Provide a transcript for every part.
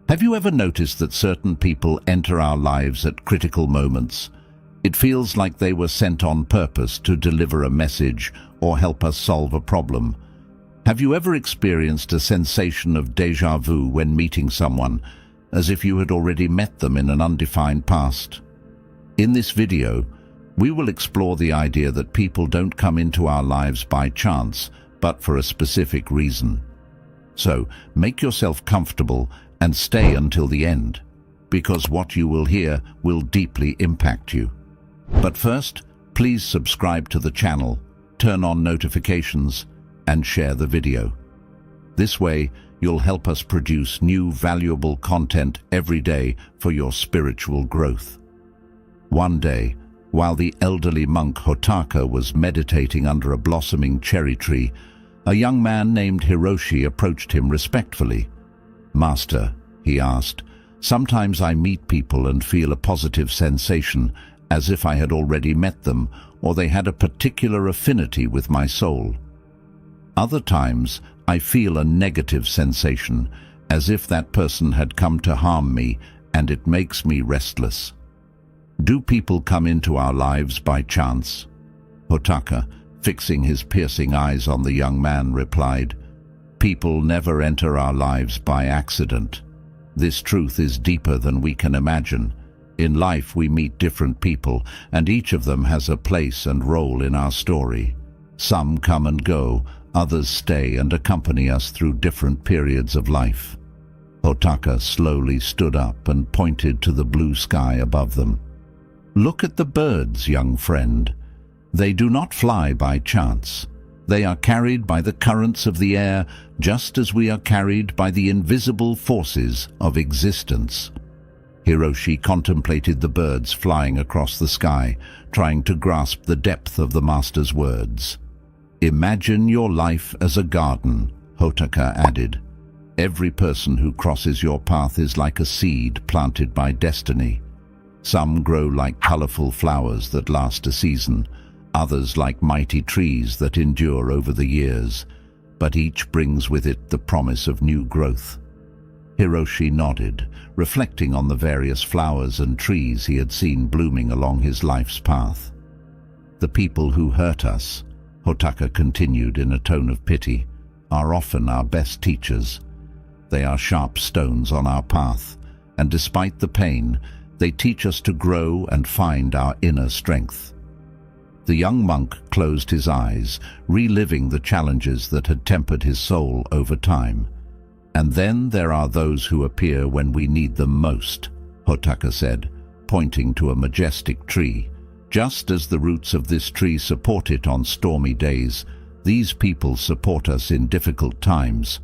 Have you ever noticed that certain people enter our lives at critical moments? It feels like they were sent on purpose to deliver a message or help us solve a problem. Have you ever experienced a sensation of déjà vu when meeting someone, as if you had already met them in an undefined past? In this video, we will explore the idea that people don't come into our lives by chance, but for a specific reason. So, make yourself comfortable and stay until the end, because what you will hear will deeply impact you. But first, please subscribe to the channel, turn on notifications, and share the video. This way, you'll help us produce new valuable content every day for your spiritual growth. One day, while the elderly monk Hotaka was meditating under a blossoming cherry tree, a young man named Hiroshi approached him respectfully. "Master," he asked, "sometimes I meet people and feel a positive sensation, as if I had already met them, or they had a particular affinity with my soul. Other times, I feel a negative sensation, as if that person had come to harm me, and it makes me restless. Do people come into our lives by chance?" Hotaka, fixing his piercing eyes on the young man, replied, "People never enter our lives by accident. This truth is deeper than we can imagine. In life we meet different people, and each of them has a place and role in our story. Some come and go, others stay and accompany us through different periods of life." Hotaka slowly stood up and pointed to the blue sky above them. "Look at the birds, young friend. They do not fly by chance. They are carried by the currents of the air, just as we are carried by the invisible forces of existence." Hiroshi contemplated the birds flying across the sky, trying to grasp the depth of the master's words. "Imagine your life as a garden," Hotaka added. "Every person who crosses your path is like a seed planted by destiny. Some grow like colorful flowers that last a season, others like mighty trees that endure over the years, but each brings with it the promise of new growth." Hiroshi nodded, reflecting on the various flowers and trees he had seen blooming along his life's path. "The people who hurt us," Hotaka continued in a tone of pity, "are often our best teachers. They are sharp stones on our path, and despite the pain, they teach us to grow and find our inner strength." The young monk closed his eyes, reliving the challenges that had tempered his soul over time. "And then there are those who appear when we need them most," Hotaka said, pointing to a majestic tree. "Just as the roots of this tree support it on stormy days, these people support us in difficult times."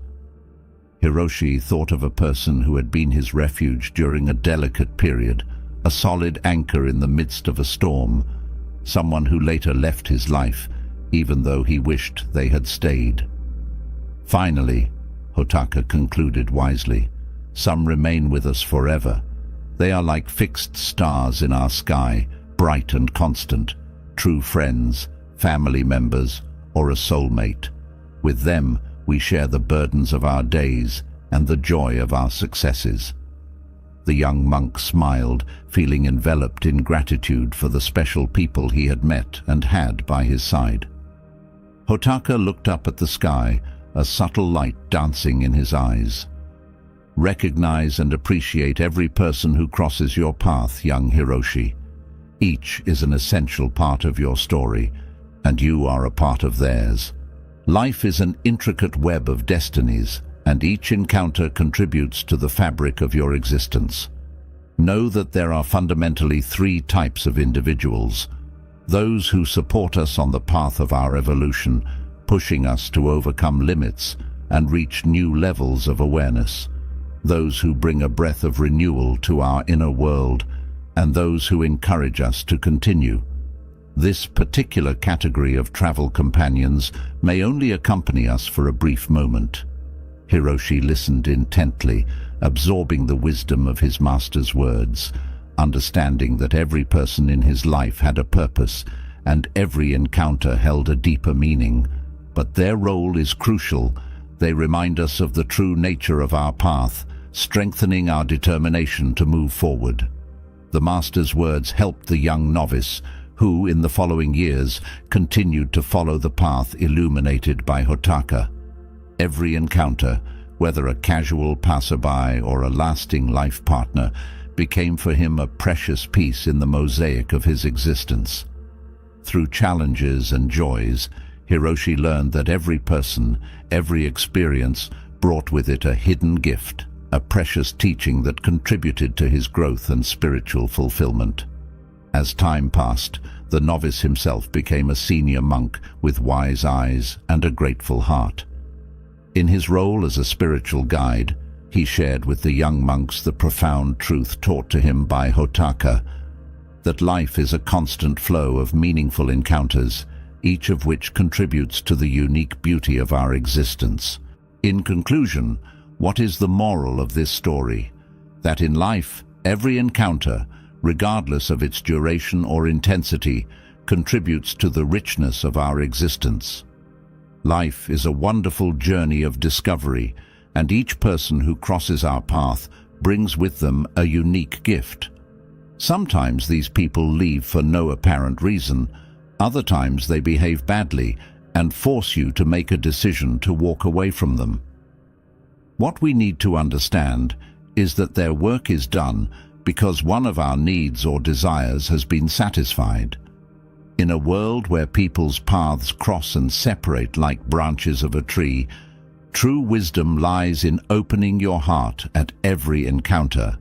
Hiroshi thought of a person who had been his refuge during a delicate period, a solid anchor in the midst of a storm, someone who later left his life, even though he wished they had stayed. "Finally," Hotaka concluded wisely, "some remain with us forever. They are like fixed stars in our sky, bright and constant, true friends, family members, or a soulmate. With them, we share the burdens of our days and the joy of our successes." The young monk smiled, feeling enveloped in gratitude for the special people he had met and had by his side. Hotaka looked up at the sky, a subtle light dancing in his eyes. "Recognize and appreciate every person who crosses your path, young Hiroshi. Each is an essential part of your story, and you are a part of theirs. Life is an intricate web of destinies, and each encounter contributes to the fabric of your existence. Know that there are fundamentally three types of individuals: those who support us on the path of our evolution, pushing us to overcome limits and reach new levels of awareness; those who bring a breath of renewal to our inner world; and those who encourage us to continue. This particular category of travel companions may only accompany us for a brief moment." Hiroshi listened intently, absorbing the wisdom of his master's words, understanding that every person in his life had a purpose, and every encounter held a deeper meaning. But their role is crucial. They remind us of the true nature of our path, strengthening our determination to move forward. The master's words helped the young novice, who, in the following years, continued to follow the path illuminated by Hotaka. Every encounter, whether a casual passerby or a lasting life partner, became for him a precious piece in the mosaic of his existence. Through challenges and joys, Hiroshi learned that every person, every experience, brought with it a hidden gift, a precious teaching that contributed to his growth and spiritual fulfillment. As time passed, the novice himself became a senior monk with wise eyes and a grateful heart. In his role as a spiritual guide, he shared with the young monks the profound truth taught to him by Hotaka, that life is a constant flow of meaningful encounters, each of which contributes to the unique beauty of our existence. In conclusion, what is the moral of this story? That in life, every encounter, regardless of its duration or intensity, contributes to the richness of our existence. Life is a wonderful journey of discovery, and each person who crosses our path brings with them a unique gift. Sometimes these people leave for no apparent reason. Other times they behave badly and force you to make a decision to walk away from them. What we need to understand is that their work is done because one of our needs or desires has been satisfied. In a world where people's paths cross and separate like branches of a tree, true wisdom lies in opening your heart at every encounter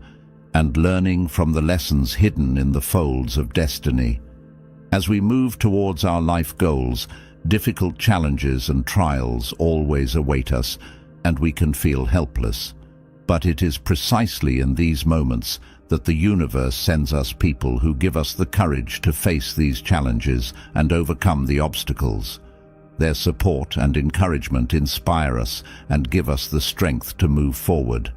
and learning from the lessons hidden in the folds of destiny. As we move towards our life goals, difficult challenges and trials always await us, and we can feel helpless. But it is precisely in these moments that the universe sends us people who give us the courage to face these challenges and overcome the obstacles. Their support and encouragement inspire us and give us the strength to move forward.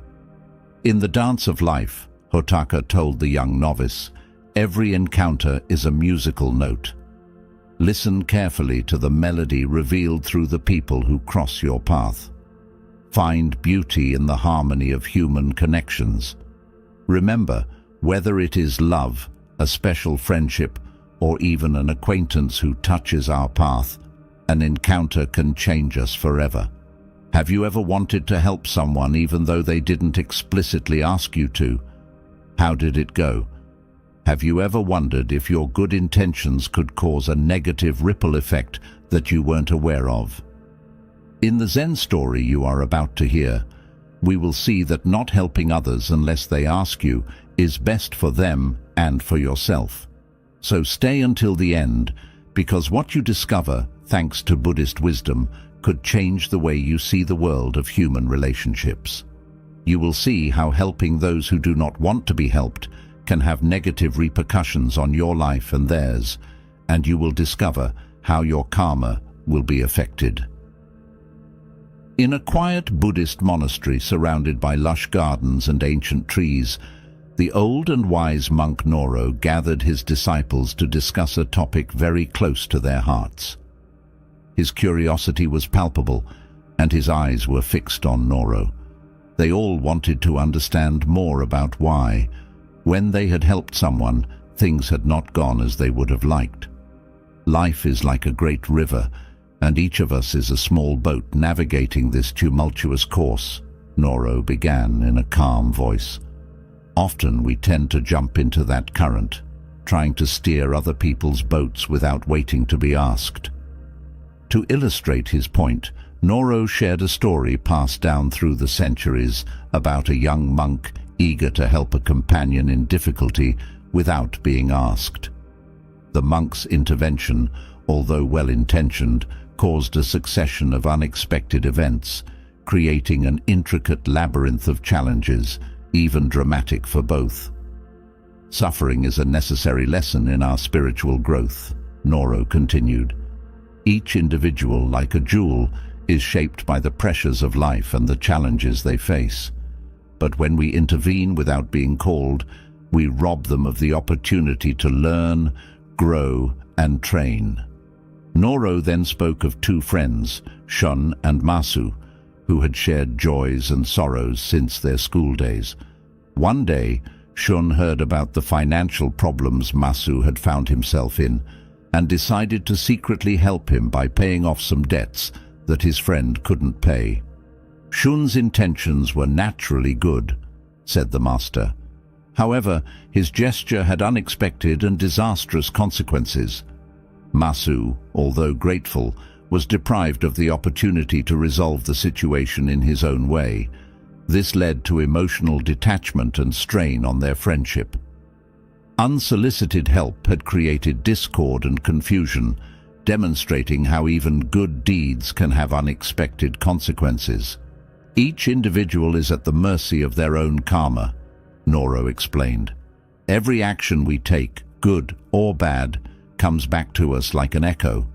In the dance of life, Hotaka told the young novice, every encounter is a musical note. Listen carefully to the melody revealed through the people who cross your path. Find beauty in the harmony of human connections. Remember, whether it is love, a special friendship, or even an acquaintance who touches our path, an encounter can change us forever. Have you ever wanted to help someone even though they didn't explicitly ask you to? How did it go? Have you ever wondered if your good intentions could cause a negative ripple effect that you weren't aware of? In the Zen story you are about to hear, we will see that not helping others unless they ask you is best for them and for yourself. So stay until the end, because what you discover, thanks to Buddhist wisdom, could change the way you see the world of human relationships. You will see how helping those who do not want to be helped can have negative repercussions on your life and theirs, and you will discover how your karma will be affected. In a quiet Buddhist monastery surrounded by lush gardens and ancient trees, the old and wise monk Noro gathered his disciples to discuss a topic very close to their hearts. His curiosity was palpable, and his eyes were fixed on Noro. They all wanted to understand more about why, when they had helped someone, things had not gone as they would have liked. Life is like a great river, and each of us is a small boat navigating this tumultuous course, Noro began in a calm voice. Often we tend to jump into that current, trying to steer other people's boats without waiting to be asked. To illustrate his point, Noro shared a story passed down through the centuries about a young monk eager to help a companion in difficulty without being asked. The monk's intervention, although well-intentioned, caused a succession of unexpected events, creating an intricate labyrinth of challenges, even dramatic for both. Suffering is a necessary lesson in our spiritual growth, Noro continued. Each individual, like a jewel, is shaped by the pressures of life and the challenges they face. But when we intervene without being called, we rob them of the opportunity to learn, grow, and train. Noro then spoke of two friends, Shun and Masu, who had shared joys and sorrows since their school days. One day, Shun heard about the financial problems Masu had found himself in and decided to secretly help him by paying off some debts that his friend couldn't pay. Shun's intentions were naturally good, said the master. However, his gesture had unexpected and disastrous consequences. Masu, although grateful, was deprived of the opportunity to resolve the situation in his own way. This led to emotional detachment and strain on their friendship. Unsolicited help had created discord and confusion, demonstrating how even good deeds can have unexpected consequences. Each individual is at the mercy of their own karma, Noro explained. Every action we take, good or bad, comes back to us like an echo.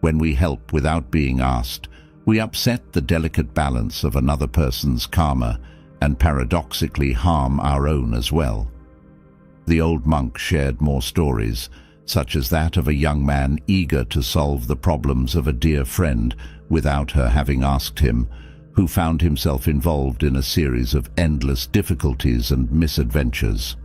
When we help without being asked, we upset the delicate balance of another person's karma and paradoxically harm our own as well. The old monk shared more stories, such as that of a young man eager to solve the problems of a dear friend without her having asked him, who found himself involved in a series of endless difficulties and misadventures.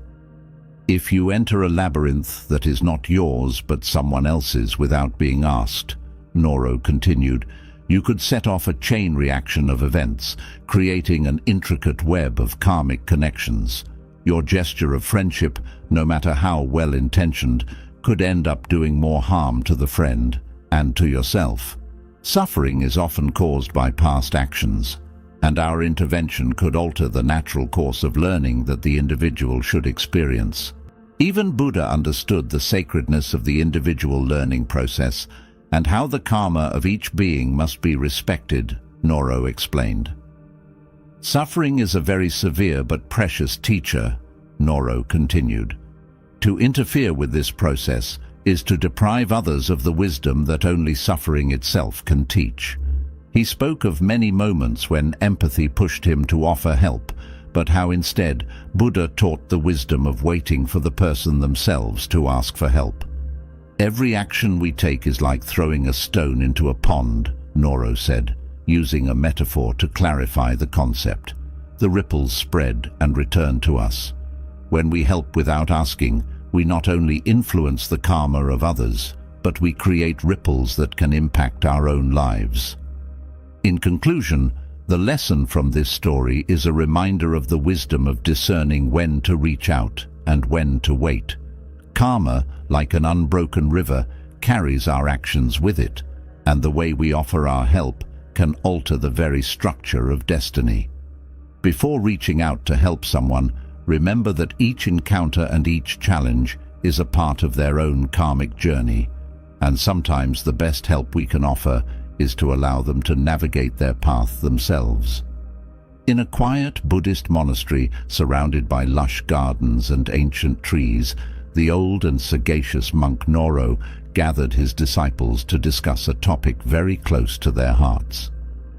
If you enter a labyrinth that is not yours but someone else's without being asked, Noro continued, you could set off a chain reaction of events, creating an intricate web of karmic connections. Your gesture of friendship, no matter how well-intentioned, could end up doing more harm to the friend and to yourself. Suffering is often caused by past actions, and our intervention could alter the natural course of learning that the individual should experience. Even Buddha understood the sacredness of the individual learning process and how the karma of each being must be respected, Noro explained. Suffering is a very severe but precious teacher, Noro continued. To interfere with this process is to deprive others of the wisdom that only suffering itself can teach. He spoke of many moments when empathy pushed him to offer help, but how instead Buddha taught the wisdom of waiting for the person themselves to ask for help. Every action we take is like throwing a stone into a pond, Noro said, using a metaphor to clarify the concept. The ripples spread and return to us. When we help without asking, we not only influence the karma of others, but we create ripples that can impact our own lives. In conclusion, the lesson from this story is a reminder of the wisdom of discerning when to reach out and when to wait. Karma, like an unbroken river, carries our actions with it, and the way we offer our help can alter the very structure of destiny. Before reaching out to help someone, remember that each encounter and each challenge is a part of their own karmic journey, and sometimes the best help we can offer is to allow them to navigate their path themselves. In a quiet Buddhist monastery surrounded by lush gardens and ancient trees, the old and sagacious monk Noro gathered his disciples to discuss a topic very close to their hearts.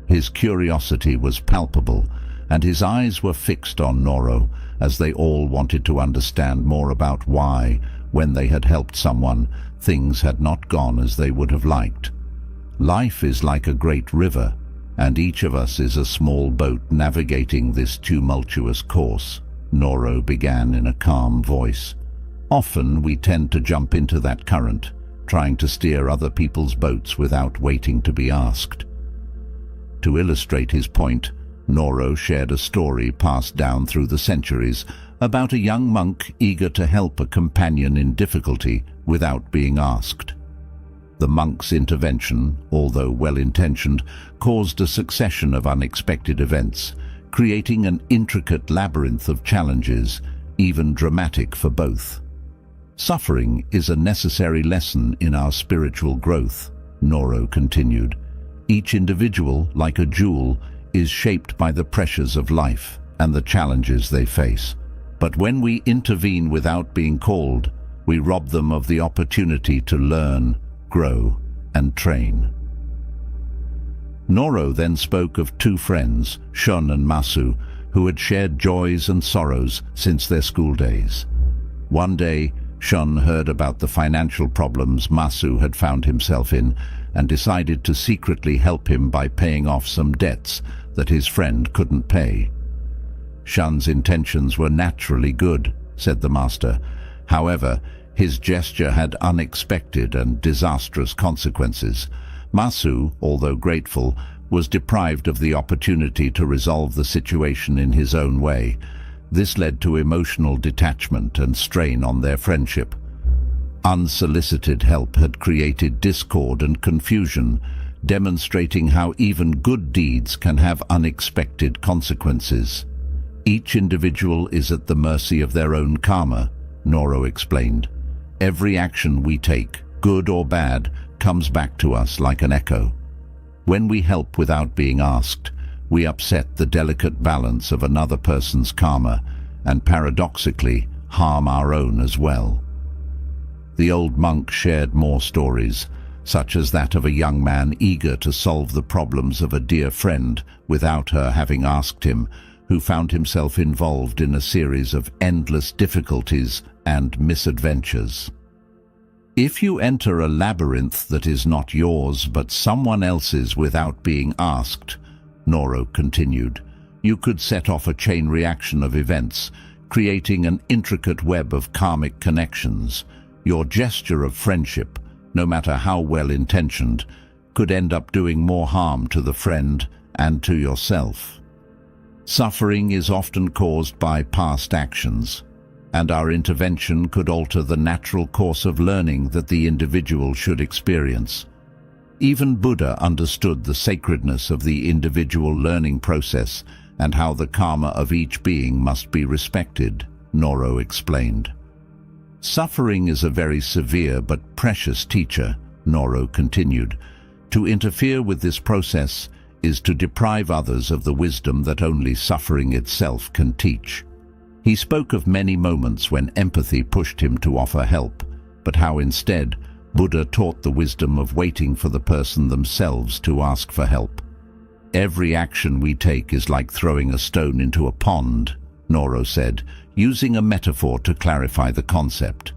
His curiosity was palpable, and his eyes were fixed on Noro as they all wanted to understand more about why, when they had helped someone, things had not gone as they would have liked. Life is like a great river, and each of us is a small boat navigating this tumultuous course, Noro began in a calm voice. Often we tend to jump into that current, trying to steer other people's boats without waiting to be asked. To illustrate his point, Noro shared a story passed down through the centuries about a young monk eager to help a companion in difficulty without being asked. The monk's intervention, although well-intentioned, caused a succession of unexpected events, creating an intricate labyrinth of challenges, even dramatic for both. Suffering is a necessary lesson in our spiritual growth, Noro continued. Each individual, like a jewel, is shaped by the pressures of life and the challenges they face. But when we intervene without being called, we rob them of the opportunity to learn, grow, and train. Noro then spoke of two friends, Shun and Masu, who had shared joys and sorrows since their school days. One day, Shun heard about the financial problems Masu had found himself in and decided to secretly help him by paying off some debts that his friend couldn't pay. Shun's intentions were naturally good, said the master. However, his gesture had unexpected and disastrous consequences. Masu, although grateful, was deprived of the opportunity to resolve the situation in his own way. This led to emotional detachment and strain on their friendship. Unsolicited help had created discord and confusion, demonstrating how even good deeds can have unexpected consequences. Each individual is at the mercy of their own karma, Noro explained. Every action we take, good or bad, comes back to us like an echo. When we help without being asked, we upset the delicate balance of another person's karma and paradoxically harm our own as well. The old monk shared more stories, such as that of a young man eager to solve the problems of a dear friend without her having asked him, who found himself involved in a series of endless difficulties and misadventures. If you enter a labyrinth that is not yours but someone else's without being asked, Noro continued, you could set off a chain reaction of events, creating an intricate web of karmic connections. Your gesture of friendship, no matter how well-intentioned, could end up doing more harm to the friend and to yourself. Suffering is often caused by past actions, and our intervention could alter the natural course of learning that the individual should experience. Even Buddha understood the sacredness of the individual learning process and how the karma of each being must be respected, Noro explained. Suffering is a very severe but precious teacher, Noro continued. To interfere with this process is to deprive others of the wisdom that only suffering itself can teach. He spoke of many moments when empathy pushed him to offer help, but how instead Buddha taught the wisdom of waiting for the person themselves to ask for help. Every action we take is like throwing a stone into a pond, Noro said, using a metaphor to clarify the concept.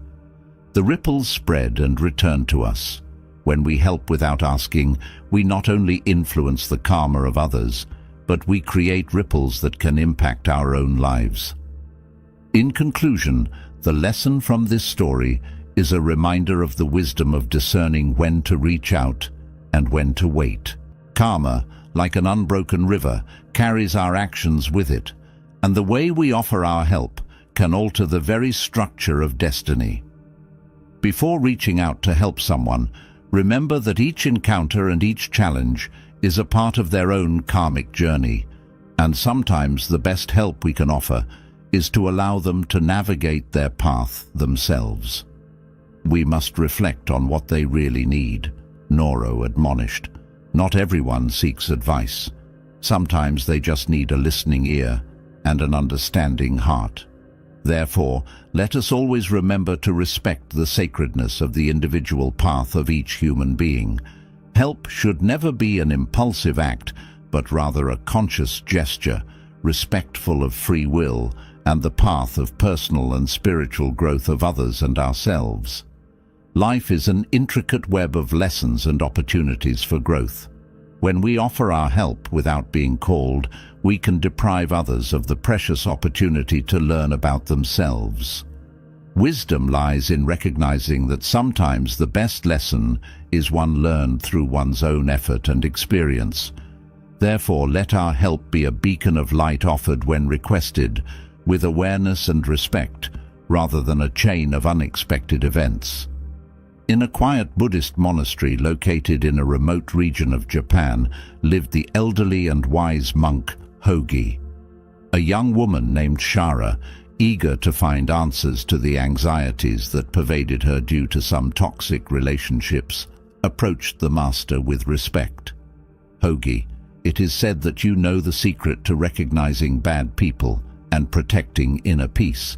The ripples spread and return to us. When we help without asking, we not only influence the karma of others, but we create ripples that can impact our own lives. In conclusion, the lesson from this story is a reminder of the wisdom of discerning when to reach out and when to wait. Karma, like an unbroken river, carries our actions with it, and the way we offer our help can alter the very structure of destiny. Before reaching out to help someone, remember that each encounter and each challenge is a part of their own karmic journey, and sometimes the best help we can offer is to allow them to navigate their path themselves. We must reflect on what they really need, Noro admonished. Not everyone seeks advice. Sometimes they just need a listening ear and an understanding heart. Therefore, let us always remember to respect the sacredness of the individual path of each human being. Help should never be an impulsive act, but rather a conscious gesture, respectful of free will and the path of personal and spiritual growth of others and ourselves. Life is an intricate web of lessons and opportunities for growth. When we offer our help without being called, we can deprive others of the precious opportunity to learn about themselves. Wisdom lies in recognizing that sometimes the best lesson is one learned through one's own effort and experience. Therefore, let our help be a beacon of light offered when requested, with awareness and respect, rather than a chain of unexpected events. In a quiet Buddhist monastery located in a remote region of Japan lived the elderly and wise monk Hogi. A young woman named Shara, eager to find answers to the anxieties that pervaded her due to some toxic relationships, approached the master with respect. Hogi, it is said that you know the secret to recognizing bad people and protecting inner peace.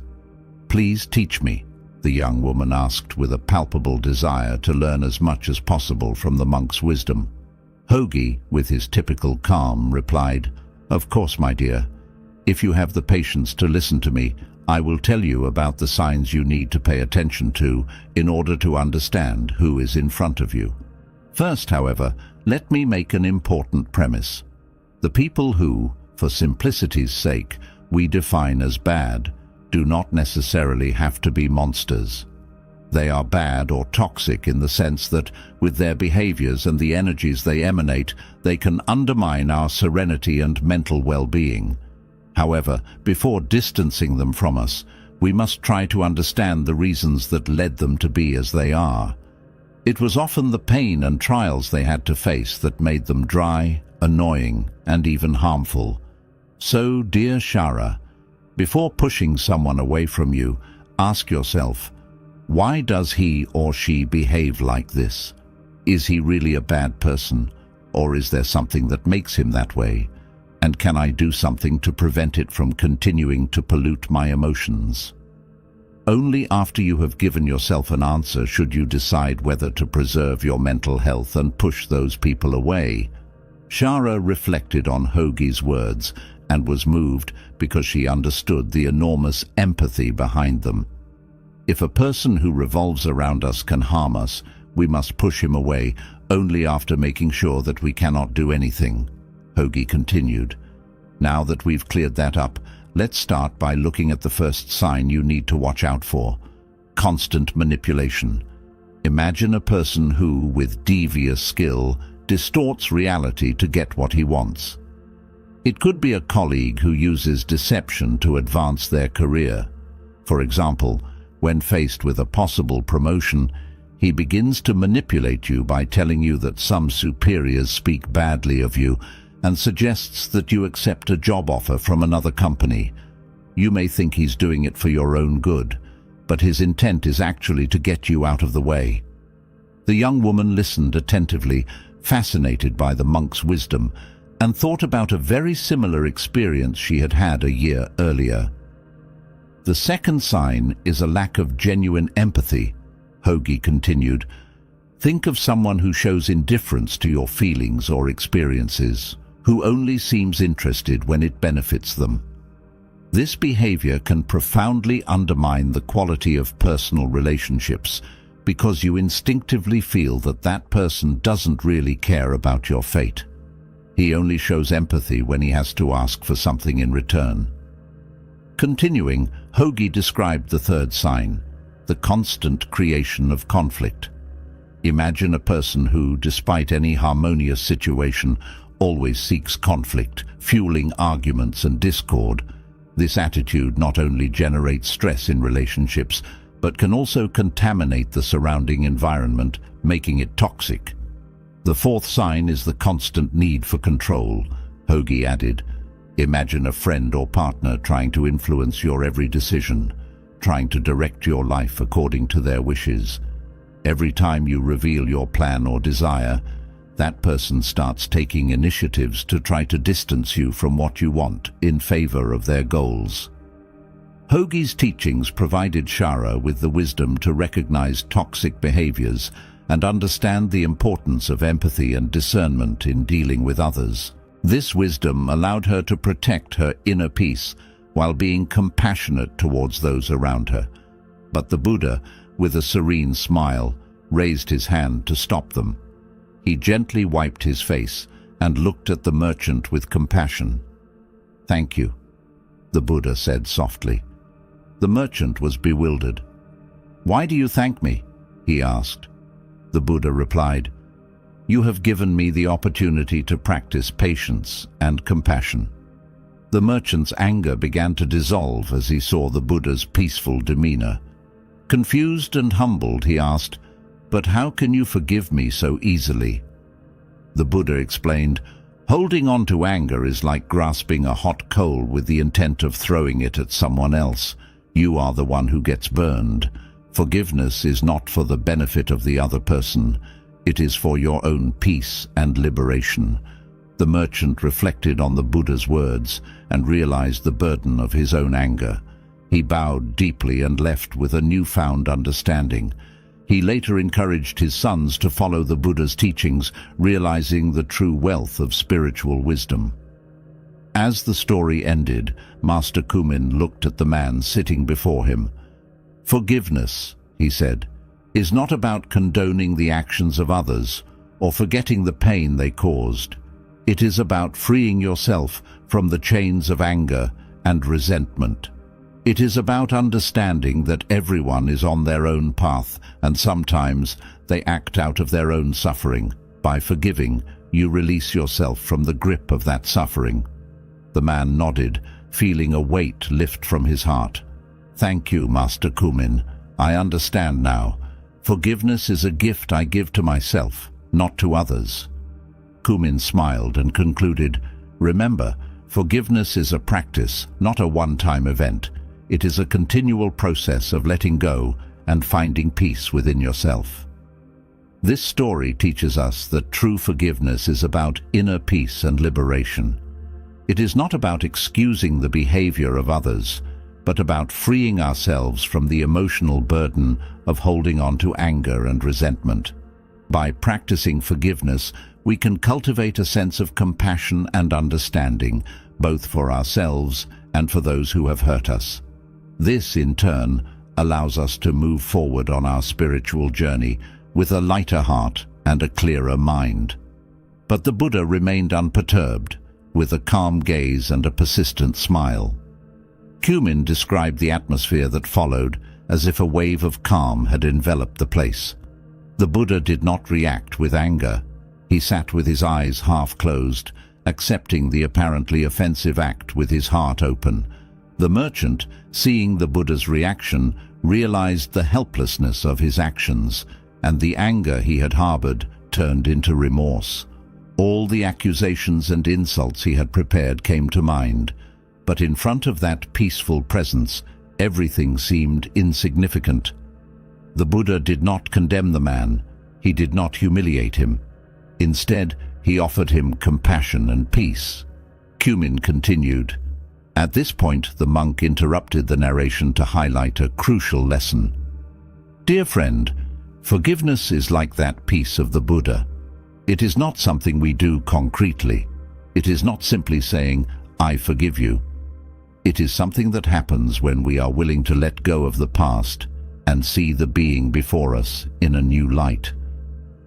Please teach me, the young woman asked with a palpable desire to learn as much as possible from the monk's wisdom. Hogi, with his typical calm, replied, "Of course, my dear. If you have the patience to listen to me, I will tell you about the signs you need to pay attention to in order to understand who is in front of you. First, however, let me make an important premise. The people who, for simplicity's sake, we define as bad, do not necessarily have to be monsters. They are bad or toxic in the sense that, with their behaviors and the energies they emanate, they can undermine our serenity and mental well-being. However, before distancing them from us, we must try to understand the reasons that led them to be as they are. It was often the pain and trials they had to face that made them dry, annoying, and even harmful. So, dear Shara, before pushing someone away from you, ask yourself, why does he or she behave like this? Is he really a bad person, or is there something that makes him that way? And can I do something to prevent it from continuing to pollute my emotions? Only after you have given yourself an answer should you decide whether to preserve your mental health and push those people away. Shara reflected on Hogi's words and was moved because she understood the enormous empathy behind them. If a person who revolves around us can harm us, we must push him away only after making sure that we cannot do anything. Hogi continued. Now that we've cleared that up, let's start by looking at the first sign you need to watch out for: constant manipulation. Imagine a person who, with devious skill, distorts reality to get what he wants. It could be a colleague who uses deception to advance their career. For example, when faced with a possible promotion, he begins to manipulate you by telling you that some superiors speak badly of you and suggests that you accept a job offer from another company. You may think he's doing it for your own good, but his intent is actually to get you out of the way. The young woman listened attentively, fascinated by the monk's wisdom, and thought about a very similar experience she had had a year earlier. The second sign is a lack of genuine empathy, Hogi continued. Think of someone who shows indifference to your feelings or experiences, who only seems interested when it benefits them. This behavior can profoundly undermine the quality of personal relationships because you instinctively feel that that person doesn't really care about your fate. He only shows empathy when he has to ask for something in return. Continuing, Hogi described the third sign: the constant creation of conflict. Imagine a person who, despite any harmonious situation, always seeks conflict, fueling arguments and discord. This attitude not only generates stress in relationships, but can also contaminate the surrounding environment, making it toxic. The fourth sign is the constant need for control, Hogi added. Imagine a friend or partner trying to influence your every decision, trying to direct your life according to their wishes. Every time you reveal your plan or desire, that person starts taking initiatives to try to distance you from what you want in favor of their goals. Hogi's teachings provided Shara with the wisdom to recognize toxic behaviors and understand the importance of empathy and discernment in dealing with others. This wisdom allowed her to protect her inner peace while being compassionate towards those around her. But the Buddha, with a serene smile, raised his hand to stop them. He gently wiped his face and looked at the merchant with compassion. "Thank you," the Buddha said softly. The merchant was bewildered. "Why do you thank me?" he asked. The Buddha replied, "You have given me the opportunity to practice patience and compassion." The merchant's anger began to dissolve as he saw the Buddha's peaceful demeanor. Confused and humbled, he asked, "But how can you forgive me so easily?" The Buddha explained, "Holding on to anger is like grasping a hot coal with the intent of throwing it at someone else. You are the one who gets burned. Forgiveness is not for the benefit of the other person. It is for your own peace and liberation." The merchant reflected on the Buddha's words and realized the burden of his own anger. He bowed deeply and left with a newfound understanding. He later encouraged his sons to follow the Buddha's teachings, realizing the true wealth of spiritual wisdom. As the story ended, Master Kumin looked at the man sitting before him. "Forgiveness," he said, "is not about condoning the actions of others or forgetting the pain they caused. It is about freeing yourself from the chains of anger and resentment. It is about understanding that everyone is on their own path, and sometimes they act out of their own suffering. By forgiving, you release yourself from the grip of that suffering. The man nodded, feeling a weight lift from his heart. Thank you, Master Kumin. I understand now. Forgiveness is a gift I give to myself, not to others. Kumin smiled and concluded, remember, forgiveness is a practice, not a one-time event. It is a continual process of letting go and finding peace within yourself. This story teaches us that true forgiveness is about inner peace and liberation. It is not about excusing the behavior of others, but about freeing ourselves from the emotional burden of holding on to anger and resentment. By practicing forgiveness, we can cultivate a sense of compassion and understanding, both for ourselves and for those who have hurt us. This, in turn, allows us to move forward on our spiritual journey with a lighter heart and a clearer mind. But the Buddha remained unperturbed, with a calm gaze and a persistent smile. Kumin described the atmosphere that followed as if a wave of calm had enveloped the place. The Buddha did not react with anger. He sat with his eyes half closed, accepting the apparently offensive act with his heart open. The merchant, seeing the Buddha's reaction, realized the helplessness of his actions, and the anger he had harbored turned into remorse. All the accusations and insults he had prepared came to mind, but in front of that peaceful presence, everything seemed insignificant. The Buddha did not condemn the man. He did not humiliate him. Instead, he offered him compassion and peace. Kumin continued. At this point, the monk interrupted the narration to highlight a crucial lesson. Dear friend, forgiveness is like that piece of the Buddha. It is not something we do concretely. It is not simply saying, I forgive you. It is something that happens when we are willing to let go of the past and see the being before us in a new light.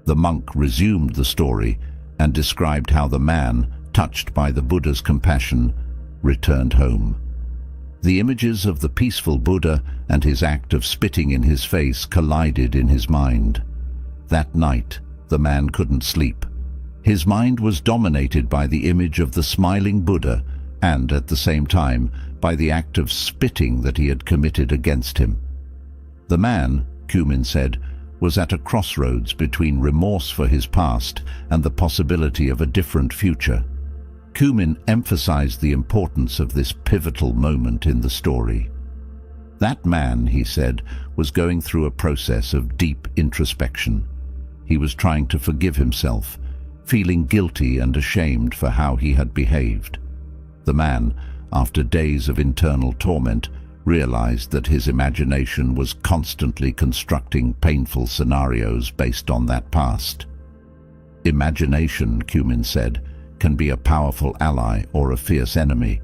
The monk resumed the story and described how the man, touched by the Buddha's compassion, returned home. The images of the peaceful Buddha and his act of spitting in his face collided in his mind. That night, the man couldn't sleep. His mind was dominated by the image of the smiling Buddha and, at the same time, by the act of spitting that he had committed against him. The man, Kumin said, was at a crossroads between remorse for his past and the possibility of a different future. Kumin emphasized the importance of this pivotal moment in the story. That man, he said, was going through a process of deep introspection. He was trying to forgive himself, feeling guilty and ashamed for how he had behaved. The man, after days of internal torment, realized that his imagination was constantly constructing painful scenarios based on that past. Imagination, Kumin said, can be a powerful ally or a fierce enemy.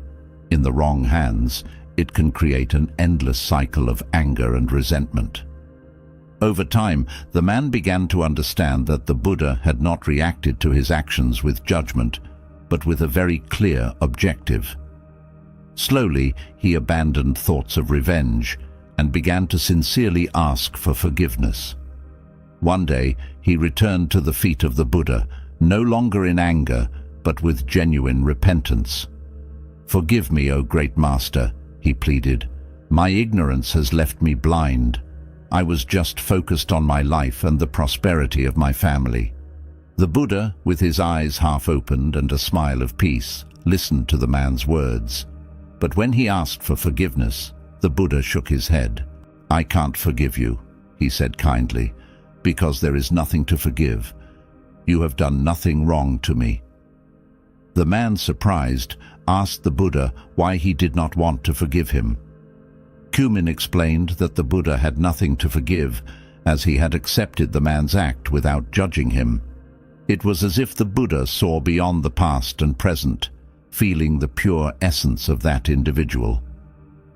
In the wrong hands, it can create an endless cycle of anger and resentment. Over time, the man began to understand that the Buddha had not reacted to his actions with judgment, but with a very clear objective. Slowly, he abandoned thoughts of revenge and began to sincerely ask for forgiveness. One day, he returned to the feet of the Buddha, no longer in anger, but with genuine repentance. "Forgive me, O great master," he pleaded. "My ignorance has left me blind. I was just focused on my life and the prosperity of my family." The Buddha, with his eyes half opened and a smile of peace, listened to the man's words. But when he asked for forgiveness, the Buddha shook his head. "I can't forgive you," he said kindly, "because there is nothing to forgive. You have done nothing wrong to me." The man, surprised, asked the Buddha why he did not want to forgive him. Kumin explained that the Buddha had nothing to forgive, as he had accepted the man's act without judging him. It was as if the Buddha saw beyond the past and present, feeling the pure essence of that individual.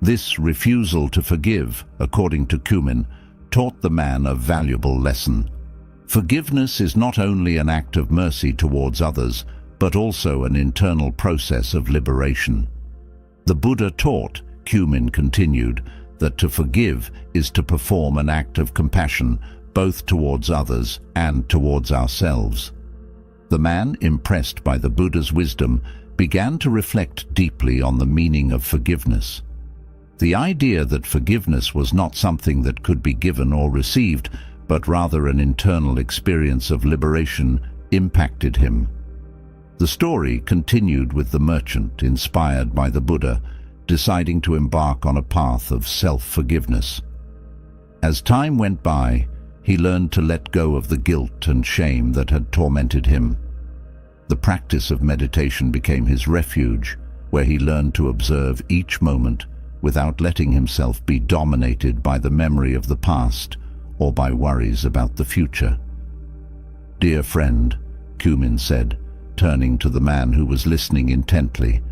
This refusal to forgive, according to Kumin, taught the man a valuable lesson. Forgiveness is not only an act of mercy towards others, but also an internal process of liberation. The Buddha taught, Cumin continued, that to forgive is to perform an act of compassion both towards others and towards ourselves. The man, impressed by the Buddha's wisdom, began to reflect deeply on the meaning of forgiveness. The idea that forgiveness was not something that could be given or received, but rather an internal experience of liberation, impacted him. The story continued with the merchant, inspired by the Buddha, deciding to embark on a path of self-forgiveness. As time went by, he learned to let go of the guilt and shame that had tormented him. The practice of meditation became his refuge, where he learned to observe each moment without letting himself be dominated by the memory of the past or by worries about the future. "Dear friend," Cumin said, turning to the man who was listening intently,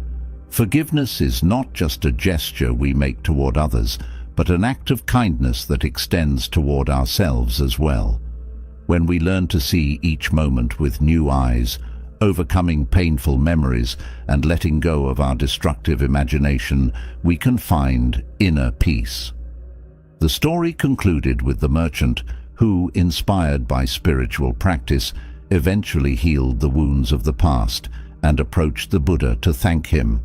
"forgiveness is not just a gesture we make toward others, but an act of kindness that extends toward ourselves as well. When we learn to see each moment with new eyes, overcoming painful memories and letting go of our destructive imagination, we can find inner peace." The story concluded with the merchant who, inspired by spiritual practice, eventually healed the wounds of the past and approached the Buddha to thank him.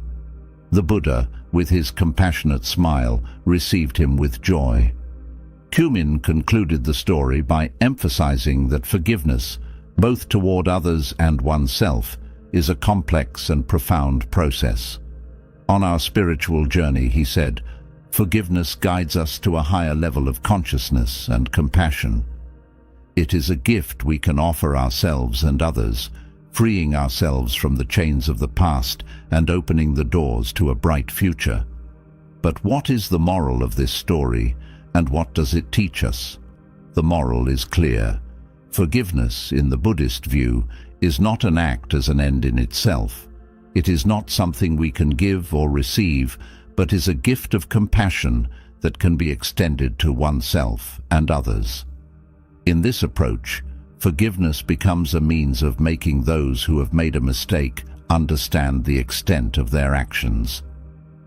The Buddha, with his compassionate smile, received him with joy. Cumin concluded the story by emphasizing that forgiveness, both toward others and oneself, is a complex and profound process. On our spiritual journey, he said, forgiveness guides us to a higher level of consciousness and compassion. It is a gift we can offer ourselves and others, freeing ourselves from the chains of the past and opening the doors to a bright future. But what is the moral of this story, and what does it teach us? The moral is clear. Forgiveness, in the Buddhist view, is not an act as an end in itself. It is not something we can give or receive, but is a gift of compassion that can be extended to oneself and others. In this approach, forgiveness becomes a means of making those who have made a mistake understand the extent of their actions.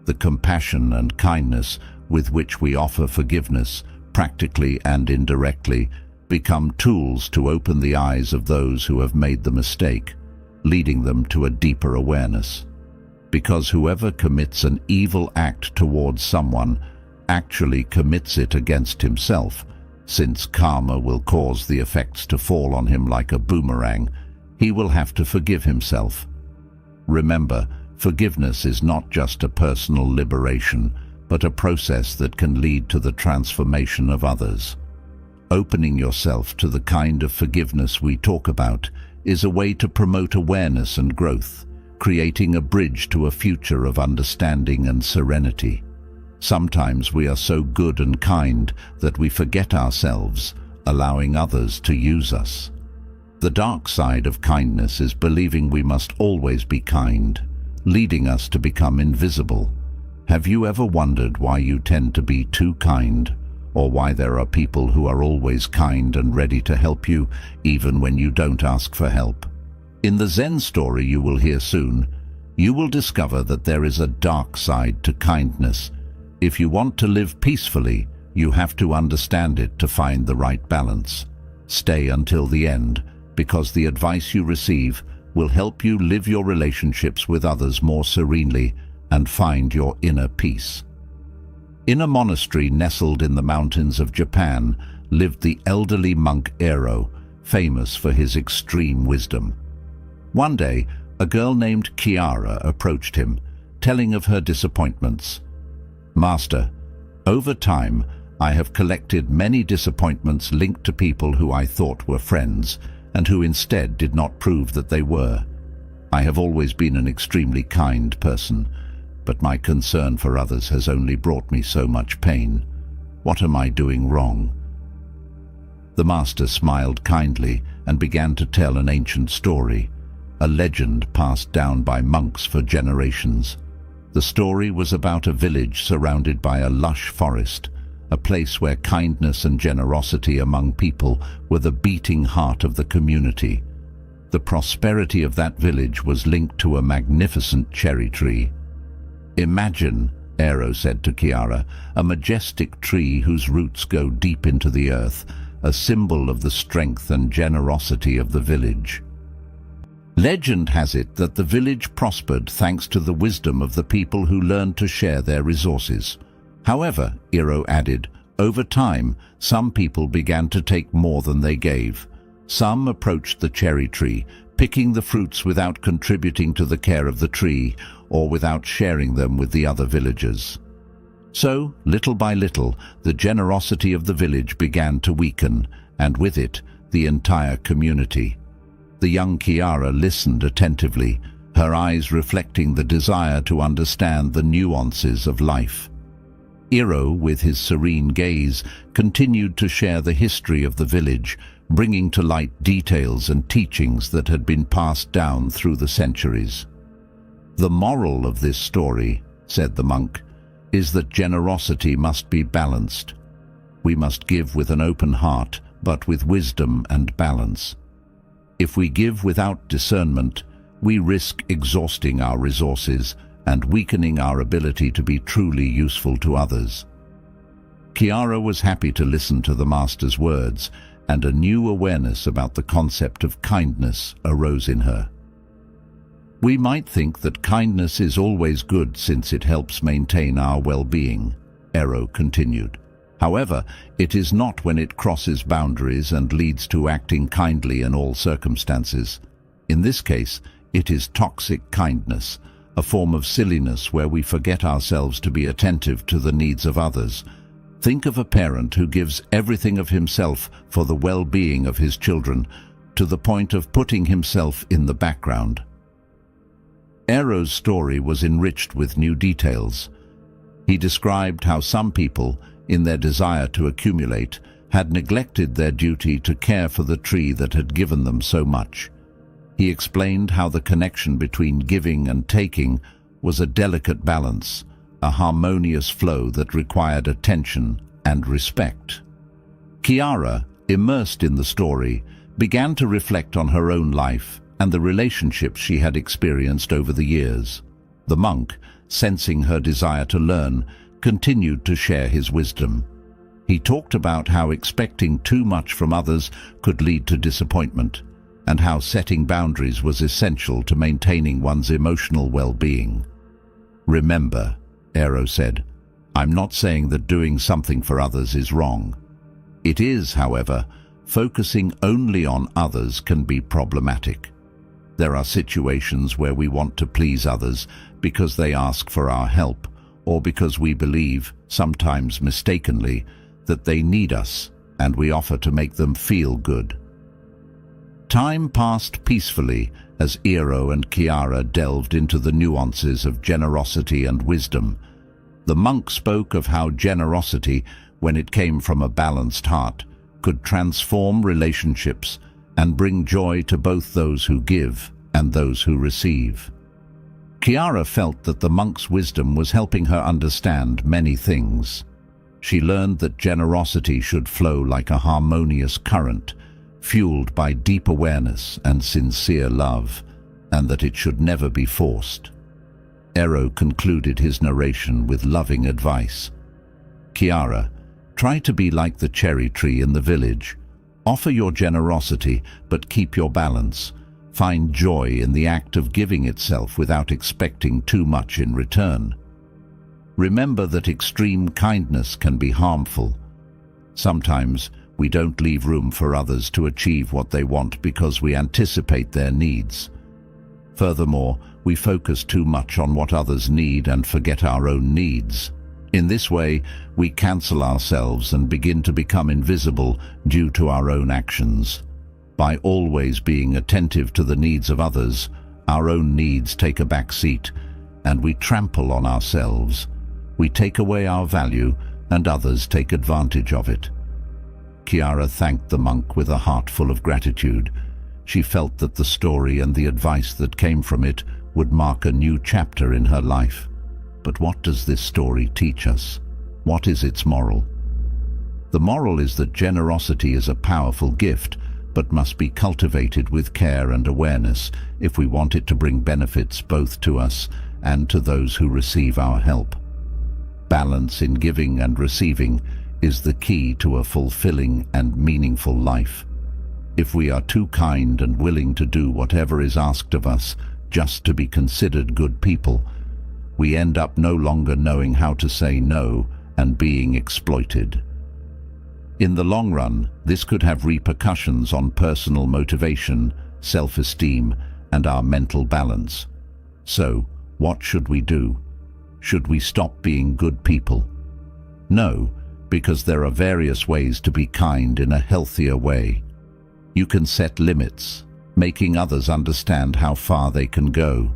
The compassion and kindness with which we offer forgiveness, practically and indirectly, become tools to open the eyes of those who have made the mistake, leading them to a deeper awareness. Because whoever commits an evil act towards someone actually commits it against himself, since karma will cause the effects to fall on him like a boomerang, he will have to forgive himself. Remember, forgiveness is not just a personal liberation, but a process that can lead to the transformation of others. Opening yourself to the kind of forgiveness we talk about is a way to promote awareness and growth, creating a bridge to a future of understanding and serenity. Sometimes we are so good and kind that we forget ourselves, allowing others to use us. The dark side of kindness is believing we must always be kind, leading us to become invisible. Have you ever wondered why you tend to be too kind, or why there are people who are always kind and ready to help you, even when you don't ask for help? In the Zen story you will hear soon, you will discover that there is a dark side to kindness. If you want to live peacefully, you have to understand it to find the right balance. Stay until the end, because the advice you receive will help you live your relationships with others more serenely and find your inner peace. In a monastery nestled in the mountains of Japan lived the elderly monk Ero, famous for his extreme wisdom. One day, a girl named Chiara approached him, telling of her disappointments. "Master, over time, I have collected many disappointments linked to people who I thought were friends, and who instead did not prove that they were. I have always been an extremely kind person, but my concern for others has only brought me so much pain. What am I doing wrong?" The master smiled kindly and began to tell an ancient story, a legend passed down by monks for generations. The story was about a village surrounded by a lush forest, a place where kindness and generosity among people were the beating heart of the community. The prosperity of that village was linked to a magnificent cherry tree. "Imagine," Aero said to Chiara, "a majestic tree whose roots go deep into the earth, a symbol of the strength and generosity of the village." Legend has it that the village prospered thanks to the wisdom of the people who learned to share their resources. However, Aero added, over time, some people began to take more than they gave. Some approached the cherry tree, picking the fruits without contributing to the care of the tree or without sharing them with the other villagers. So, little by little, the generosity of the village began to weaken, and with it, the entire community. The young Chiara listened attentively, her eyes reflecting the desire to understand the nuances of life. Aero, with his serene gaze, continued to share the history of the village, bringing to light details and teachings that had been passed down through the centuries. "The moral of this story," said the monk, "is that generosity must be balanced. We must give with an open heart, but with wisdom and balance. If we give without discernment, we risk exhausting our resources and weakening our ability to be truly useful to others." Chiara was happy to listen to the master's words, and a new awareness about the concept of kindness arose in her. "We might think that kindness is always good since it helps maintain our well-being," Aero continued. "However, it is not when it crosses boundaries and leads to acting kindly in all circumstances. In this case, it is toxic kindness, a form of silliness where we forget ourselves to be attentive to the needs of others. Think of a parent who gives everything of himself for the well-being of his children, to the point of putting himself in the background." Aero's story was enriched with new details. He described how some people, in their desire to accumulate, had neglected their duty to care for the tree that had given them so much. He explained how the connection between giving and taking was a delicate balance, a harmonious flow that required attention and respect. Chiara, immersed in the story, began to reflect on her own life and the relationships she had experienced over the years. The monk, sensing her desire to learn, continued to share his wisdom. He talked about how expecting too much from others could lead to disappointment, and how setting boundaries was essential to maintaining one's emotional well-being. "Remember," Aero said, "I'm not saying that doing something for others is wrong. It is, however, focusing only on others can be problematic. There are situations where we want to please others because they ask for our help, or because we believe, sometimes mistakenly, that they need us, and we offer to make them feel good." Time passed peacefully as Aero and Chiara delved into the nuances of generosity and wisdom. The monk spoke of how generosity, when it came from a balanced heart, could transform relationships and bring joy to both those who give and those who receive. Chiara felt that the monk's wisdom was helping her understand many things. She learned that generosity should flow like a harmonious current, fueled by deep awareness and sincere love, and that it should never be forced. Aero concluded his narration with loving advice. "Chiara, try to be like the cherry tree in the village. Offer your generosity, but keep your balance. Find joy in the act of giving itself without expecting too much in return. Remember that extreme kindness can be harmful. Sometimes we don't leave room for others to achieve what they want because we anticipate their needs. Furthermore, we focus too much on what others need and forget our own needs. In this way, we cancel ourselves and begin to become invisible due to our own actions. By always being attentive to the needs of others, our own needs take a back seat, and we trample on ourselves. We take away our value, and others take advantage of it." Chiara thanked the monk with a heart full of gratitude. She felt that the story and the advice that came from it would mark a new chapter in her life. But what does this story teach us? What is its moral? The moral is that generosity is a powerful gift, but must be cultivated with care and awareness if we want it to bring benefits both to us and to those who receive our help. Balance in giving and receiving is the key to a fulfilling and meaningful life. If we are too kind and willing to do whatever is asked of us just to be considered good people, we end up no longer knowing how to say no and being exploited. In the long run, this could have repercussions on personal motivation, self-esteem, and our mental balance. So, what should we do? Should we stop being good people? No, because there are various ways to be kind in a healthier way. You can set limits, making others understand how far they can go.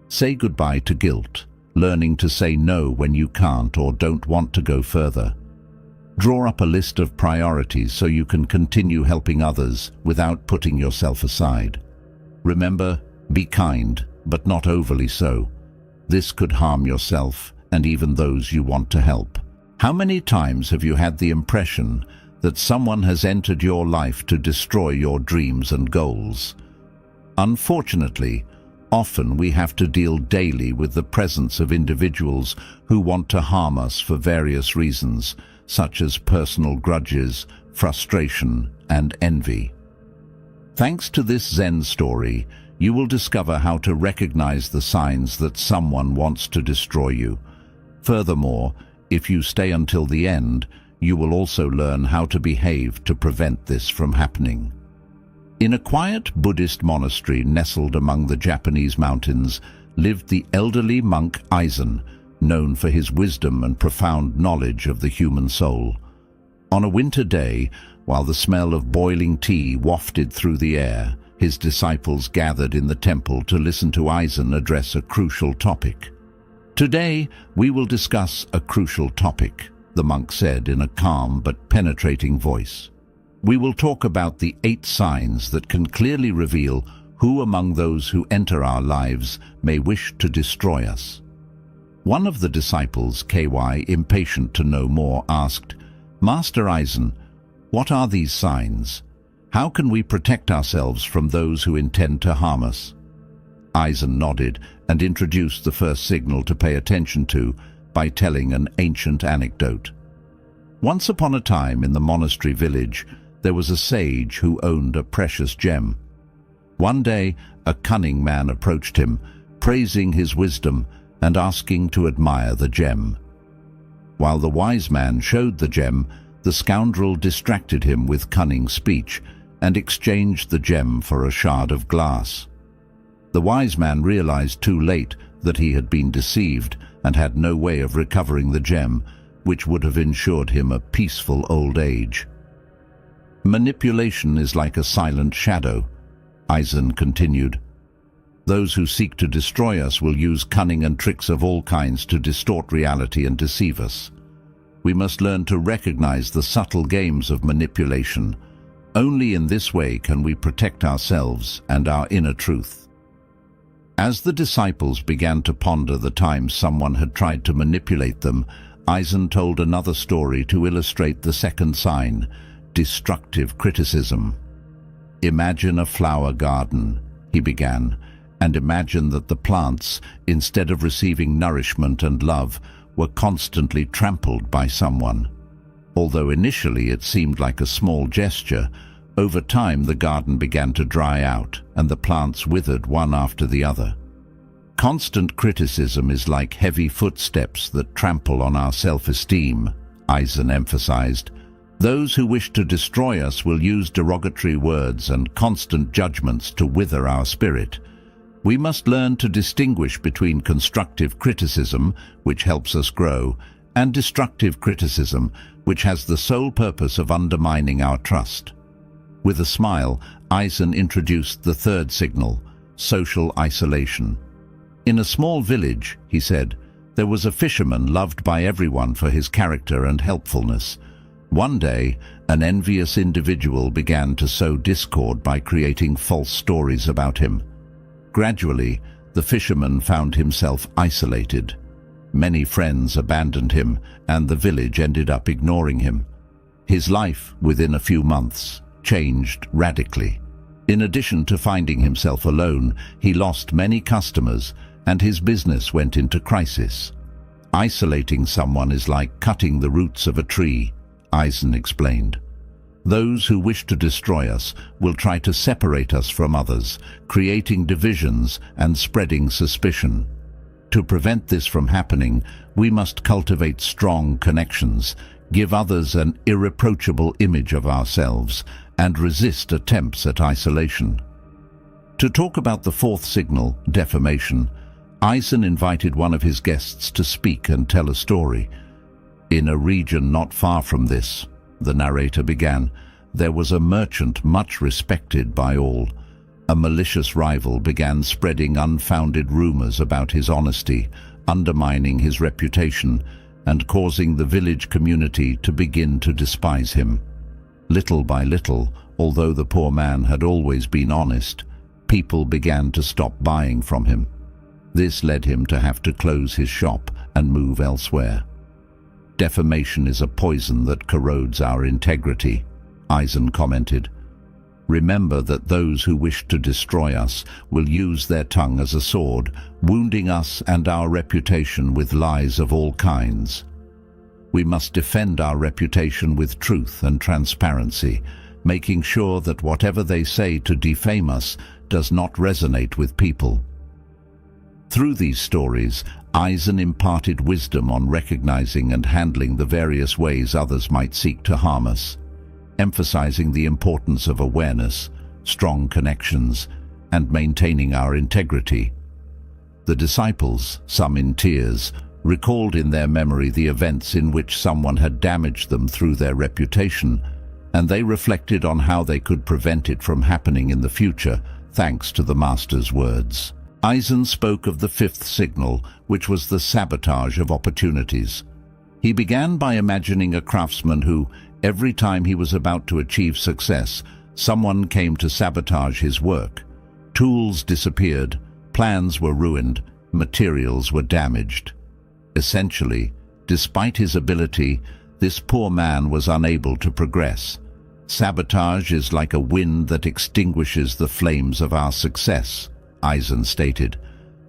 Say goodbye to guilt, learning to say no when you can't or don't want to go further. Draw up a list of priorities so you can continue helping others without putting yourself aside. Remember, be kind, but not overly so. This could harm yourself and even those you want to help. How many times have you had the impression that someone has entered your life to destroy your dreams and goals? Unfortunately, often we have to deal daily with the presence of individuals who want to harm us for various reasons, such as personal grudges, frustration, and envy. Thanks to this Zen story, you will discover how to recognize the signs that someone wants to destroy you. Furthermore, if you stay until the end, you will also learn how to behave to prevent this from happening. In a quiet Buddhist monastery nestled among the Japanese mountains lived the elderly monk Aizen, known for his wisdom and profound knowledge of the human soul. On a winter day, while the smell of boiling tea wafted through the air, his disciples gathered in the temple to listen to Aizen address a crucial topic. "Today, we will discuss a crucial topic," the monk said in a calm but penetrating voice. "We will talk about the 8 signs that can clearly reveal who among those who enter our lives may wish to destroy us." One of the disciples, KY, impatient to know more, asked, "Master Aizen, what are these signs? How can we protect ourselves from those who intend to harm us?" Aizen nodded and introduced the first signal to pay attention to by telling an ancient anecdote. Once upon a time in the monastery village, there was a sage who owned a precious gem. One day, a cunning man approached him, praising his wisdom and asking to admire the gem. While the wise man showed the gem, the scoundrel distracted him with cunning speech and exchanged the gem for a shard of glass. The wise man realized too late that he had been deceived and had no way of recovering the gem, which would have ensured him a peaceful old age. "Manipulation is like a silent shadow," Aizen continued. "Those who seek to destroy us will use cunning and tricks of all kinds to distort reality and deceive us. We must learn to recognize the subtle games of manipulation. Only in this way can we protect ourselves and our inner truth." As the disciples began to ponder the times someone had tried to manipulate them, Aizen told another story to illustrate the second sign, destructive criticism. "Imagine a flower garden," he began, "and imagine that the plants, instead of receiving nourishment and love, were constantly trampled by someone. Although initially it seemed like a small gesture, over time the garden began to dry out and the plants withered one after the other. Constant criticism is like heavy footsteps that trample on our self-esteem," Aizen emphasized. "Those who wish to destroy us will use derogatory words and constant judgments to wither our spirit. We must learn to distinguish between constructive criticism, which helps us grow, and destructive criticism, which has the sole purpose of undermining our trust." With a smile, Aizen introduced the third signal, social isolation. "In a small village," he said, "there was a fisherman loved by everyone for his character and helpfulness. One day, an envious individual began to sow discord by creating false stories about him. Gradually, the fisherman found himself isolated. Many friends abandoned him, and the village ended up ignoring him. His life, within a few months, changed radically. In addition to finding himself alone, he lost many customers and his business went into crisis. Isolating someone is like cutting the roots of a tree, Eisen explained. Those who wish to destroy us will try to separate us from others, creating divisions and spreading suspicion. To prevent this from happening, we must cultivate strong connections, give others an irreproachable image of ourselves, and resist attempts at isolation. To talk about the fourth signal, defamation, Eisen invited one of his guests to speak and tell a story. In a region not far from this, the narrator began, there was a merchant much respected by all. A malicious rival began spreading unfounded rumors about his honesty, undermining his reputation, and causing the village community to begin to despise him. Little by little, although the poor man had always been honest, people began to stop buying from him. This led him to have to close his shop and move elsewhere. Defamation is a poison that corrodes our integrity, Eisen commented. Remember that those who wish to destroy us will use their tongue as a sword, wounding us and our reputation with lies of all kinds. We must defend our reputation with truth and transparency, making sure that whatever they say to defame us does not resonate with people. Through these stories, Eisen imparted wisdom on recognizing and handling the various ways others might seek to harm us, emphasizing the importance of awareness, strong connections, and maintaining our integrity. The disciples, some in tears, recalled in their memory the events in which someone had damaged them through their reputation, and they reflected on how they could prevent it from happening in the future, thanks to the Master's words. Eisen spoke of the fifth signal, which was the sabotage of opportunities. He began by imagining a craftsman who, every time he was about to achieve success, someone came to sabotage his work. Tools disappeared, plans were ruined, materials were damaged. Essentially, despite his ability, this poor man was unable to progress. Sabotage is like a wind that extinguishes the flames of our success, Eisen stated.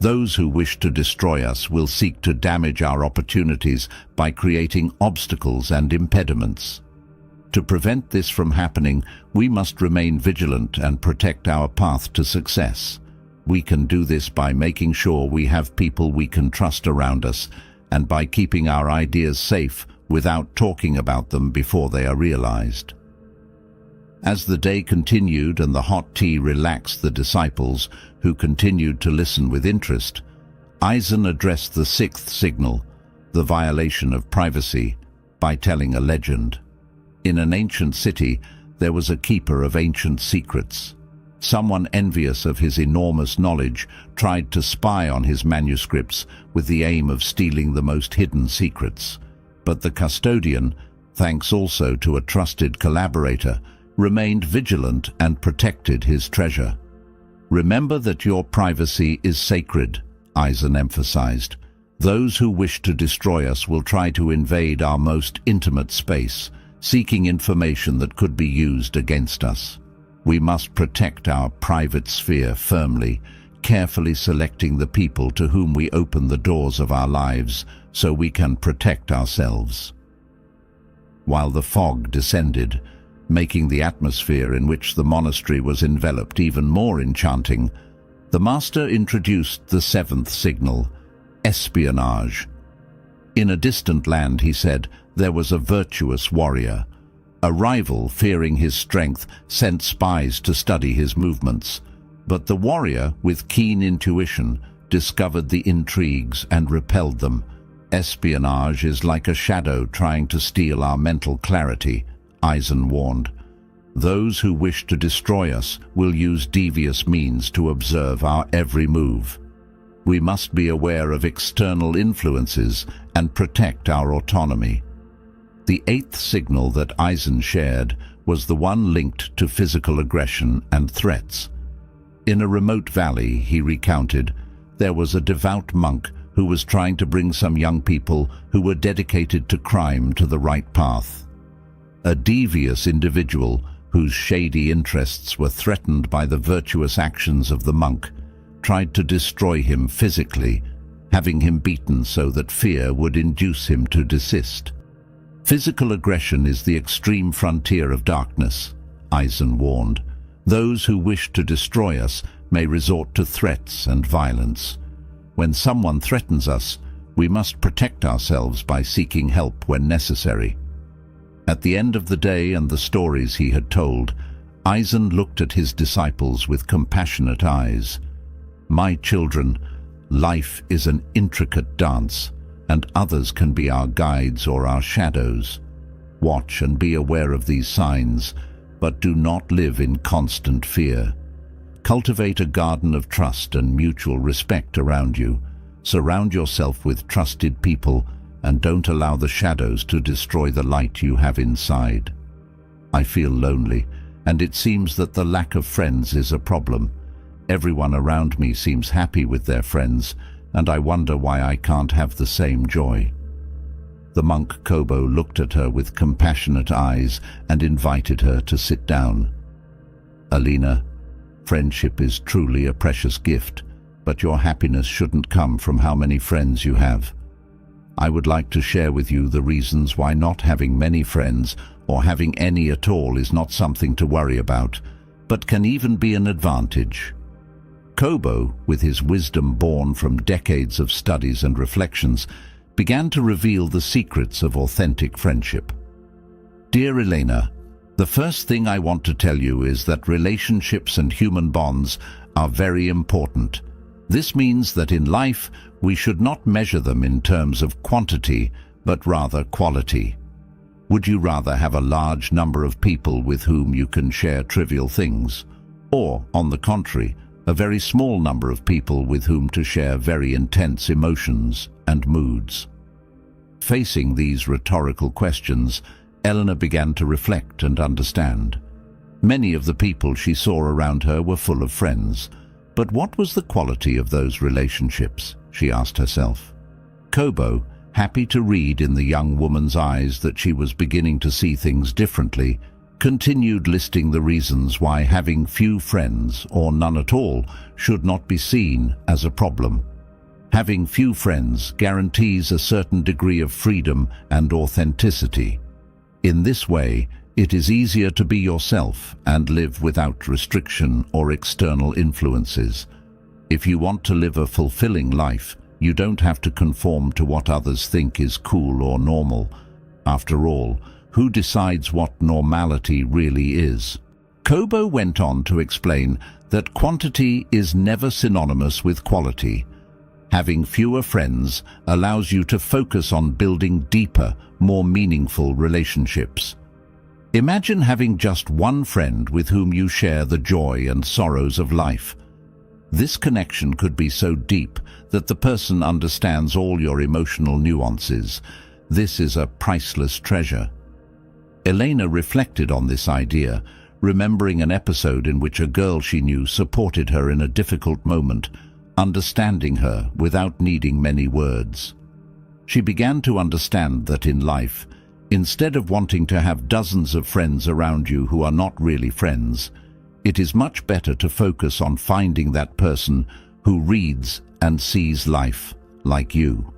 Those who wish to destroy us will seek to damage our opportunities by creating obstacles and impediments. To prevent this from happening, we must remain vigilant and protect our path to success. We can do this by making sure we have people we can trust around us, and by keeping our ideas safe without talking about them before they are realized. As the day continued and the hot tea relaxed the disciples, who continued to listen with interest, Eisen addressed the sixth signal, the violation of privacy, by telling a legend. In an ancient city, there was a keeper of ancient secrets. Someone envious of his enormous knowledge tried to spy on his manuscripts with the aim of stealing the most hidden secrets. But the custodian, thanks also to a trusted collaborator, remained vigilant and protected his treasure. Remember that your privacy is sacred, Eisen emphasized. Those who wish to destroy us will try to invade our most intimate space, seeking information that could be used against us. We must protect our private sphere firmly, carefully selecting the people to whom we open the doors of our lives so we can protect ourselves. While the fog descended, making the atmosphere in which the monastery was enveloped even more enchanting, the Master introduced the seventh signal, espionage. In a distant land, he said, there was a virtuous warrior. A rival, fearing his strength, sent spies to study his movements. But the warrior, with keen intuition, discovered the intrigues and repelled them. Espionage is like a shadow trying to steal our mental clarity, Eisen warned. Those who wish to destroy us will use devious means to observe our every move. We must be aware of external influences and protect our autonomy. The eighth signal that Eisen shared was the one linked to physical aggression and threats. In a remote valley, he recounted, there was a devout monk who was trying to bring some young people who were dedicated to crime to the right path. A devious individual, whose shady interests were threatened by the virtuous actions of the monk, tried to destroy him physically, having him beaten so that fear would induce him to desist. Physical aggression is the extreme frontier of darkness, Eisen warned. Those who wish to destroy us may resort to threats and violence. When someone threatens us, we must protect ourselves by seeking help when necessary. At the end of the day and the stories he had told, Eisen looked at his disciples with compassionate eyes. "My children, life is an intricate dance, and others can be our guides or our shadows. Watch and be aware of these signs, but do not live in constant fear. Cultivate a garden of trust and mutual respect around you. Surround yourself with trusted people and don't allow the shadows to destroy the light you have inside. I feel lonely, and it seems that the lack of friends is a problem. Everyone around me seems happy with their friends, and I wonder why I can't have the same joy." The monk Kobo looked at her with compassionate eyes and invited her to sit down. "Alina, friendship is truly a precious gift, but your happiness shouldn't come from how many friends you have. I would like to share with you the reasons why not having many friends or having any at all is not something to worry about, but can even be an advantage." Kobo, with his wisdom born from decades of studies and reflections, began to reveal the secrets of authentic friendship. "Dear Elena, the first thing I want to tell you is that relationships and human bonds are very important. This means that in life, we should not measure them in terms of quantity, but rather quality. Would you rather have a large number of people with whom you can share trivial things, or, on the contrary, a very small number of people with whom to share very intense emotions and moods?" Facing these rhetorical questions, Elena began to reflect and understand. Many of the people she saw around her were full of friends, but what was the quality of those relationships, she asked herself. Kobo, happy to read in the young woman's eyes that she was beginning to see things differently, continued listing the reasons why having few friends, or none at all, should not be seen as a problem. Having few friends guarantees a certain degree of freedom and authenticity. In this way, it is easier to be yourself and live without restriction or external influences. If you want to live a fulfilling life, you don't have to conform to what others think is cool or normal. After all, who decides what normality really is? Kobo went on to explain that quantity is never synonymous with quality. Having fewer friends allows you to focus on building deeper, more meaningful relationships. Imagine having just one friend with whom you share the joy and sorrows of life. This connection could be so deep that the person understands all your emotional nuances. This is a priceless treasure. Elena reflected on this idea, remembering an episode in which a girl she knew supported her in a difficult moment, understanding her without needing many words. She began to understand that in life, instead of wanting to have dozens of friends around you who are not really friends, it is much better to focus on finding that person who reads and sees life like you.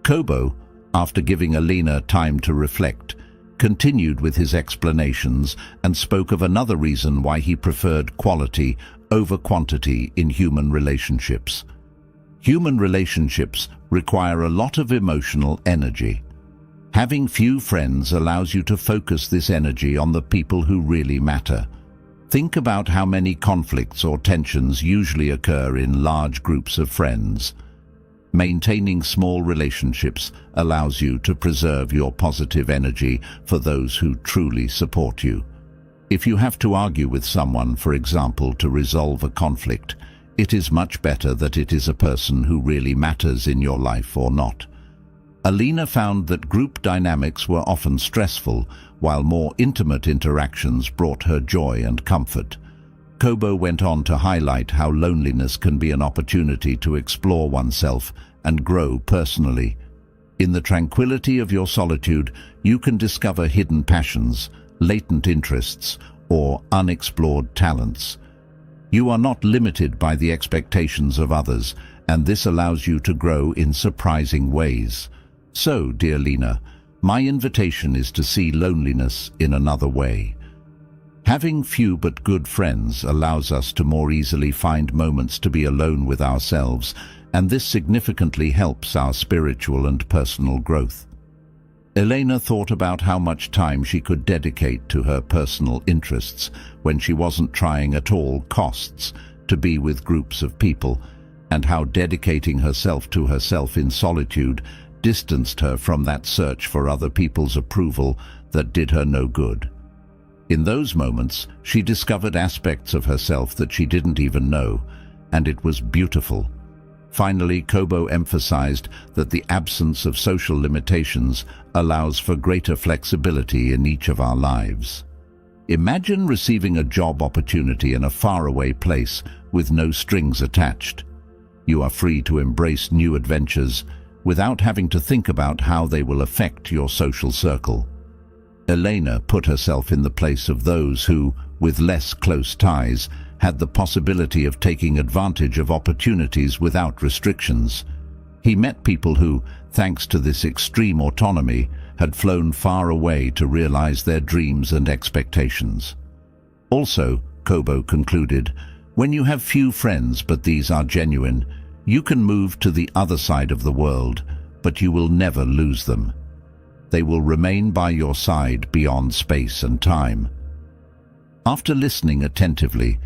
Kobo, after giving Elena time to reflect, continued with his explanations and spoke of another reason why he preferred quality over quantity in human relationships. Human relationships require a lot of emotional energy. Having few friends allows you to focus this energy on the people who really matter. Think about how many conflicts or tensions usually occur in large groups of friends. Maintaining small relationships allows you to preserve your positive energy for those who truly support you. If you have to argue with someone, for example, to resolve a conflict, it is much better that it is a person who really matters in your life or not. Alina found that group dynamics were often stressful, while more intimate interactions brought her joy and comfort. Kobo went on to highlight how loneliness can be an opportunity to explore oneself and grow personally. In the tranquility of your solitude, you can discover hidden passions, latent interests, or unexplored talents. You are not limited by the expectations of others, and this allows you to grow in surprising ways. So, dear Lena, my invitation is to see loneliness in another way. Having few but good friends allows us to more easily find moments to be alone with ourselves, and this significantly helps our spiritual and personal growth. Elena thought about how much time she could dedicate to her personal interests when she wasn't trying at all costs to be with groups of people, and how dedicating herself to herself in solitude distanced her from that search for other people's approval that did her no good. In those moments, she discovered aspects of herself that she didn't even know, and it was beautiful. Finally, Kobo emphasized that the absence of social limitations allows for greater flexibility in each of our lives. Imagine receiving a job opportunity in a faraway place with no strings attached. You are free to embrace new adventures without having to think about how they will affect your social circle. Elena put herself in the place of those who, with less close ties, had the possibility of taking advantage of opportunities without restrictions. He met people who, thanks to this extreme autonomy, had flown far away to realize their dreams and expectations. Also, Kobo concluded, when you have few friends but these are genuine, you can move to the other side of the world, but you will never lose them. They will remain by your side beyond space and time. After listening attentively,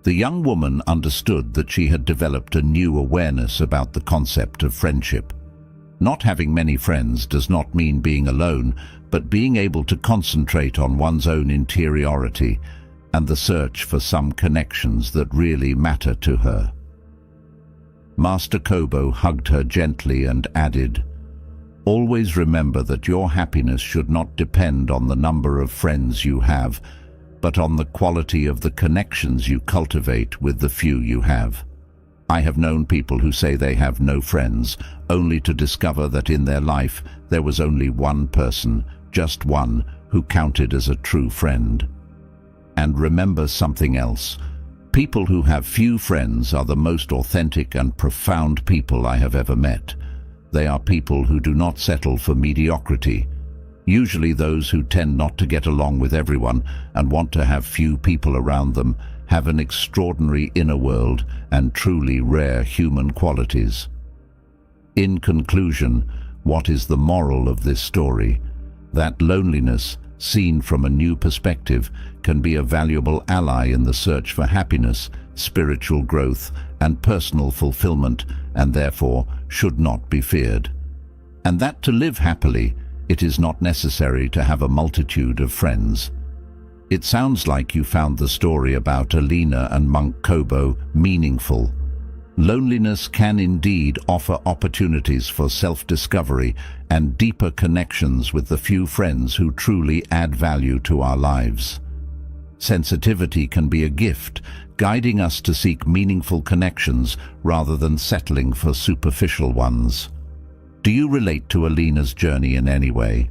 the young woman understood that she had developed a new awareness about the concept of friendship. Not having many friends does not mean being alone, but being able to concentrate on one's own interiority and the search for some connections that really matter to her. Master Kobo hugged her gently and added, always remember that your happiness should not depend on the number of friends you have, but on the quality of the connections you cultivate with the few you have. I have known people who say they have no friends, only to discover that in their life there was only one person, just one, who counted as a true friend. And remember something else. People who have few friends are the most authentic and profound people I have ever met. They are people who do not settle for mediocrity. Usually those who tend not to get along with everyone and want to have few people around them have an extraordinary inner world and truly rare human qualities. In conclusion, what is the moral of this story? That loneliness, seen from a new perspective, can be a valuable ally in the search for happiness, spiritual growth, and personal fulfillment, and therefore should not be feared. And that to live happily, it is not necessary to have a multitude of friends. It sounds like you found the story about Elena and Monk Kobo meaningful. Loneliness can indeed offer opportunities for self-discovery and deeper connections with the few friends who truly add value to our lives. Sensitivity can be a gift, guiding us to seek meaningful connections rather than settling for superficial ones. Do you relate to Elena's journey in any way?